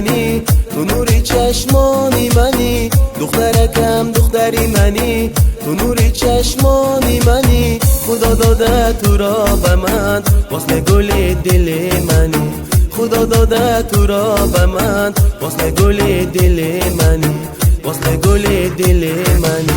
منی، تو نوری چشمانی منی، دخترکم دختری منی، تو نوری چشمانی منی. خدا داده تو را به من واسه گل دل منی، خدا داده تو را به من واسه گل دل منی، واسه گل دل منی.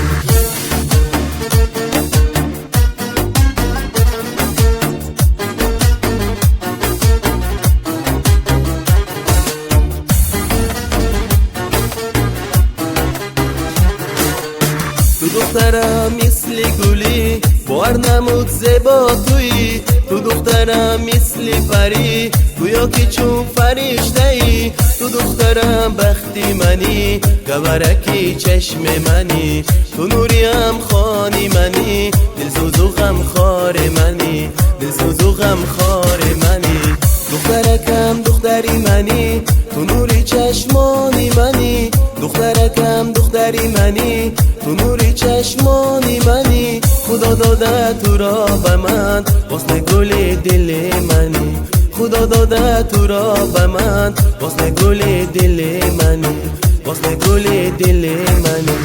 تو دخترم مثل گلی بار نمود زیبا تویی، تو دخترم مثل پری گویا که چون فرشته ای، تو دخترم بختی منی گبرکی چشم منی، تو نوریم خانی منی دلسوز و غمخوار منی، دلسوز و غمخوار منی. دخترکم دختری منی، تو نوری چشمانی منی، دخترکم دختری منی، تو نوری چشمانی منی. خدا داده تو را به من واسه گل دل منی، خدا داده تو را به من واسه گل دل منی، واسه گل دل منی.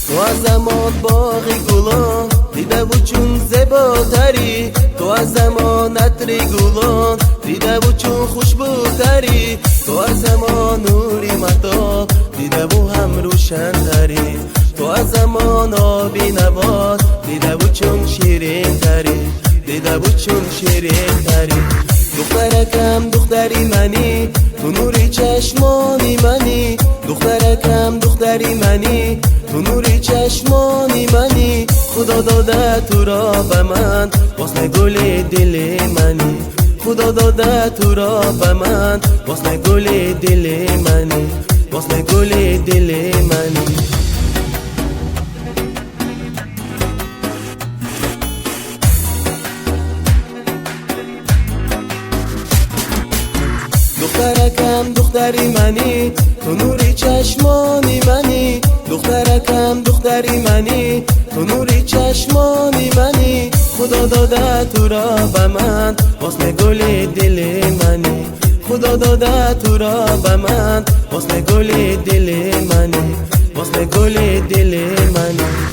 تو از زمان باغ گلان دیده بود چون زیباتری، تو از زمان عطر گلان دیده بود چون خوشبوتری، تو از زمان نوری مهتاب دیده بود هم روشنتری، تو از زمان آبی نبات دیده بود چون شیرین تری، دیده بود چون شیرین تری. دخترکم دختری منی، تو نوری چشمانی منی، دخترکم دختری منی، تو نوری چشمانی منی. خدا داده تو را به من واسه گل دل منی، خدا داده تو را به من واسه گل دل منی، واسه گل دل منی. دخترکم دختری منی، تو نوری چشمانی منی، دخترکم دختری منی، تو نوری چشمانی منی. خدا داده تو را به من واسه گل دل منی، خدا داده تو را به من واسه گل دل منی، واسه گل دل منی.